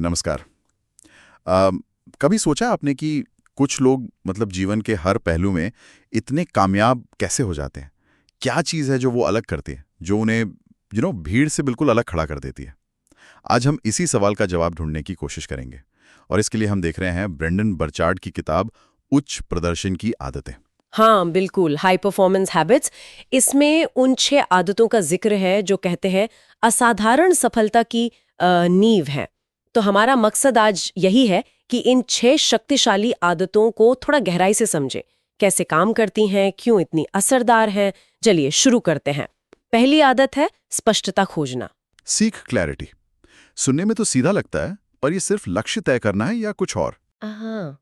नमस्कार। अ, कभी सोचा आपने कि कुछ लोग मतलब जीवन के हर पहलू में इतने कामयाब कैसे हो जाते हैं? क्या चीज़ है जो वो अलग करती है, जो उन्हें भीड़ से बिल्कुल अलग खड़ा कर देती है? आज हम इसी सवाल का जवाब ढूंढने की कोशिश करेंगे और इसके लिए हम देख रहे हैं ब्रेंडन बर्चार्ड की किताब उच्च प्रदर्शन की आदतें। हाँ बिल्कुल, हाई परफॉर्मेंस हैबिट्स। इसमें उन 6 आदतों का जिक्र है जो कहते हैं असाधारण सफलता की नींव है। तो हमारा मकसद आज यही है कि इन 6 शक्तिशाली आदतों को थोड़ा गहराई से समझें, कैसे काम करती हैं, क्यों इतनी असरदार हैं। चलिए शुरू करते हैं। पहली आदत है स्पष्टता खोजना। सीख क्लैरिटी। सुनने में तो सीधा लगता है, पर ये सिर्फ लक्ष्य तय करना है या कुछ और? हाँ,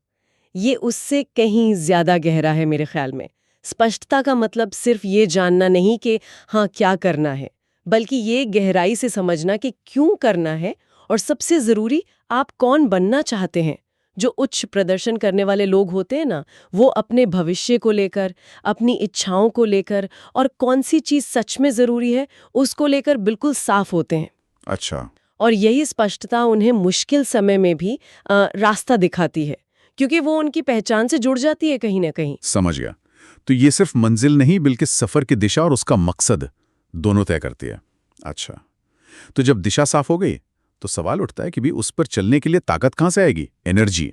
ये उससे कहीं ज्यादा गहरा है मेरे ख्याल में। स्पष्टता का मतलब सिर्फ ये जानना नहीं कि हाँ क्या करना है, बल्कि ये गहराई से समझना कि क्यों करना है और सबसे जरूरी आप कौन बनना चाहते हैं। जो उच्च प्रदर्शन करने वाले लोग होते हैं ना, वो अपने भविष्य को लेकर, अपनी इच्छाओं को लेकर और कौन सी चीज सच में जरूरी है उसको लेकर बिल्कुल साफ होते हैं। अच्छा। और यही स्पष्टता उन्हें मुश्किल समय में भी रास्ता दिखाती है, क्योंकि वो उनकी पहचान से जुड़ जाती है कहीं ना कहीं। समझ गया। तो ये सिर्फ मंजिल नहीं बल्कि सफर की दिशा और उसका मकसद दोनों तय करती है। अच्छा, तो जब दिशा साफ हो गई तो सवाल उठता है कि भी उस पर चलने के लिए ताकत कहाँ से आएगी, एनर्जी।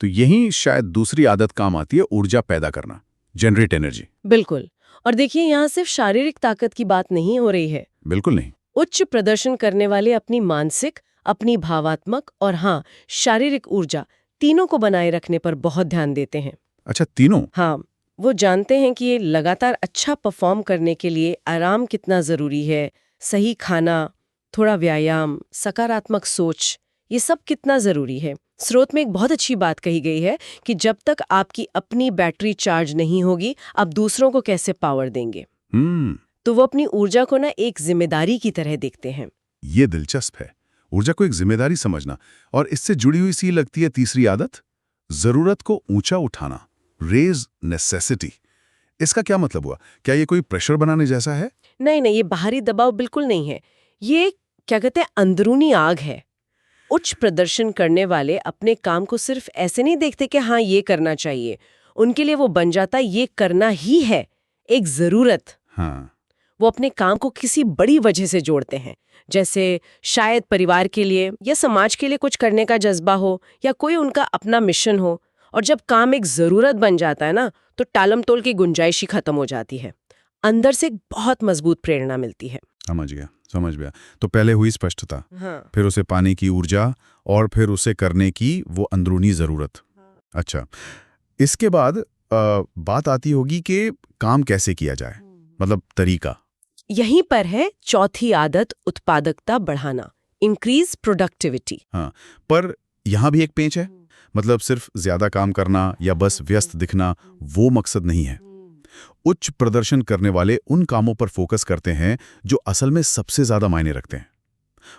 तो यही शायद दूसरी आदत काम आती है, ऊर्जा पैदा करना, जनरेट एनर्जी। बिल्कुल। और देखिए, यहाँ सिर्फ शारीरिक ताकत की बात नहीं हो रही है। बिल्कुल नहीं। उच्च प्रदर्शन करने वाले अपनी मानसिक, अपनी भावात्मक और हाँ, शारीरिक ऊर्जा तीनों को बनाए रखने पर बहुत ध्यान देते हैं। अच्छा, तीनों। हाँ, वो जानते हैं कि ये लगातार अच्छा परफॉर्म करने के लिए आराम कितना जरूरी है, सही खाना, थोड़ा व्यायाम, सकारात्मक सोच, ये सब कितना जरूरी है। स्रोत में एक बहुत अच्छी बात कही गई है कि जब तक आपकी अपनी बैटरी चार्ज नहीं होगी, आप दूसरों को कैसे पावर देंगे। हम्म। तो वो अपनी ऊर्जा को ना एक जिम्मेदारी की तरह देखते हैं। ये दिलचस्प है, ऊर्जा को एक जिम्मेदारी समझना। और इससे जुड़ी हुई सी लगती है तीसरी आदत, जरूरत को ऊंचा उठाना, रेज नेसेसिटी। इसका क्या मतलब हुआ? क्या ये कोई प्रेशर बनाने जैसा है? नहीं नहीं, ये बाहरी दबाव बिल्कुल नहीं है। ये क्या कहते हैं, अंदरूनी आग है। उच्च प्रदर्शन करने वाले अपने काम को सिर्फ ऐसे नहीं देखते कि हाँ ये करना चाहिए। उनके लिए वो बन जाता ये करना ही है, एक जरूरत। हाँ। वो अपने काम को किसी बड़ी वजह से जोड़ते हैं, जैसे शायद परिवार के लिए या समाज के लिए कुछ करने का जज्बा हो, या कोई उनका अपना मिशन हो। और जब काम एक जरूरत बन जाता है ना, तो टालम टोल की गुंजाइश ही खत्म हो जाती है। अंदर से एक बहुत मजबूत प्रेरणा मिलती है। समझ गया, समझ गया। तो पहले हुई स्पष्टता, हाँ। फिर उसे पाने की ऊर्जा, और फिर उसे करने की वो अंदरूनी जरूरत। अच्छा, इसके बाद बात आती होगी कि काम कैसे किया जाए, मतलब तरीका। यहीं पर है चौथी आदत, उत्पादकता बढ़ाना, इंक्रीज प्रोडक्टिविटी। हाँ, पर यहाँ भी एक पेंच है। मतलब सिर्फ ज्यादा काम करना या बस व्यस्त दिखना वो मकसद नहीं है। उच्च प्रदर्शन करने वाले उन कामों पर फोकस करते हैं जो असल में सबसे ज्यादा मायने रखते हैं।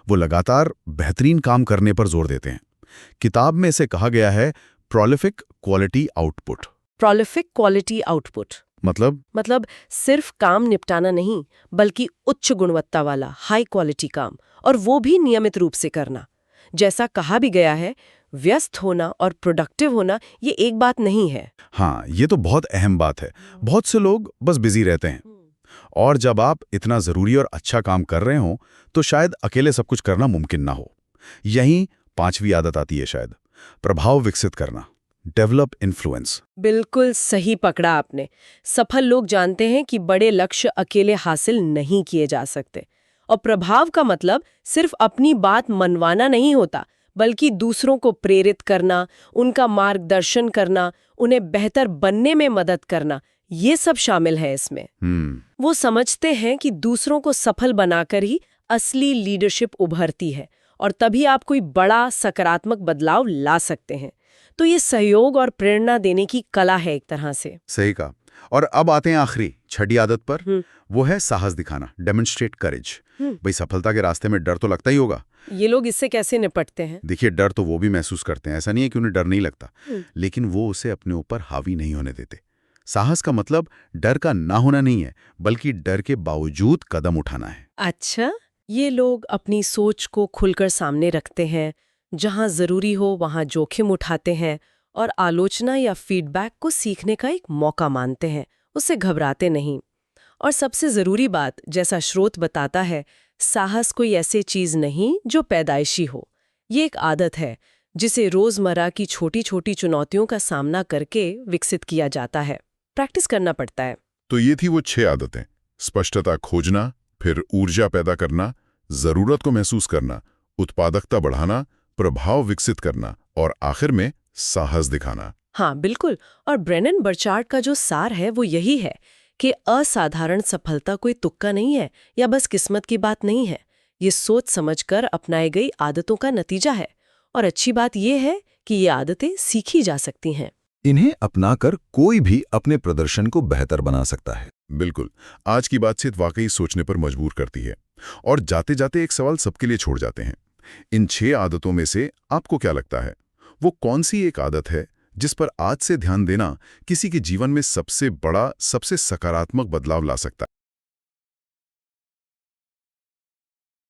वो लगातार बेहतरीन काम करने पर जोर देते हैं। किताब में इसे कहा गया है prolific quality output. Prolific quality output मतलब सिर्फ काम निपटाना नहीं, बल्कि उच्च गुणवत्ता वाला हाई क्वालिटी काम, और वो भी नियमित रूप से करना। जैसा कहा भी गया है, व्यस्त होना और प्रोडक्टिव होना ये एक बात नहीं है। हाँ, ये तो बहुत अहम बात है। बहुत से लोग बस बिजी रहते हैं, और जब आप इतना जरूरी और अच्छा काम कर रहे हो तो शायद अकेले सब कुछ करना मुमकिन ना हो। यहीं पांचवी आदत आती है शायद, प्रभाव विकसित करना, डेवलप इन्फ्लुएंस। बिल्कुल सही पकड़ा आपने। सफल लोग जानते हैं कि बड़े लक्ष्य अकेले हासिल नहीं किए जा सकते, और प्रभाव का मतलब सिर्फ अपनी बात मनवाना नहीं होता, बल्कि दूसरों को प्रेरित करना, उनका मार्गदर्शन करना, उन्हें बेहतर बनने में मदद करना, ये सब शामिल है इसमें। वो समझते हैं कि दूसरों को सफल बनाकर ही असली लीडरशिप उभरती है, और तभी आप कोई बड़ा सकारात्मक बदलाव ला सकते हैं। तो ये सहयोग और प्रेरणा देने की कला है एक तरह से। सही कहा। और अब आते हैं आखिरी छठी आदत पर। वो है साहस दिखाना, डेमोन्स्ट्रेट करेज। भाई, सफलता के रास्ते में डर तो लगता ही होगा। ये लोग इससे कैसे निपटते हैं? देखिए, डर तो वो भी महसूस करते हैं, ऐसा नहीं है कि उन्हें डर नहीं लगता, लेकिन वो उसे अपने ऊपर हावी नहीं होने देते। साहस का मतलब डर का ना होना नहीं है, बल्कि डर के बावजूद कदम उठाना है। अच्छा, ये लोग अपनी सोच को खुलकर सामने रखते हैं, जहां जरूरी हो वहां जोखिम उठाते हैं और आलोचना या फीडबैक को सीखने का एक मौका मानते हैं, उससे घबराते नहीं। और सबसे जरूरी बात, जैसा स्रोत बताता है, साहस कोई ऐसी चीज नहीं जो पैदाइशी हो। ये एक आदत है जिसे रोजमर्रा की छोटी छोटी चुनौतियों का सामना करके विकसित किया जाता है। प्रैक्टिस करना पड़ता है। तो ये थी वो 6 आदतें। स्पष्टता खोजना, फिर ऊर्जा पैदा करना, जरूरत को महसूस करना, उत्पादकता बढ़ाना, प्रभाव विकसित करना और आखिर में साहस दिखाना। हाँ बिल्कुल। और ब्रेनन बर्चार्ड का जो सार है वो यही है कि असाधारण सफलता कोई तुक्का नहीं है या बस किस्मत की बात नहीं है। ये सोच समझकर अपनाई गई आदतों का नतीजा है। और अच्छी बात यह है कि ये आदतें सीखी जा सकती हैं। इन्हें अपनाकर कोई भी अपने प्रदर्शन को बेहतर बना सकता है। बिल्कुल। आज की बातचीत वाकई सोचने पर मजबूर करती है। और जाते जाते एक सवाल सबके लिए छोड़ जाते हैं। इन 6 आदतों में से आपको क्या लगता है, वो कौन सी एक आदत है जिस पर आज से ध्यान देना किसी के जीवन में सबसे बड़ा, सबसे सकारात्मक बदलाव ला सकता है?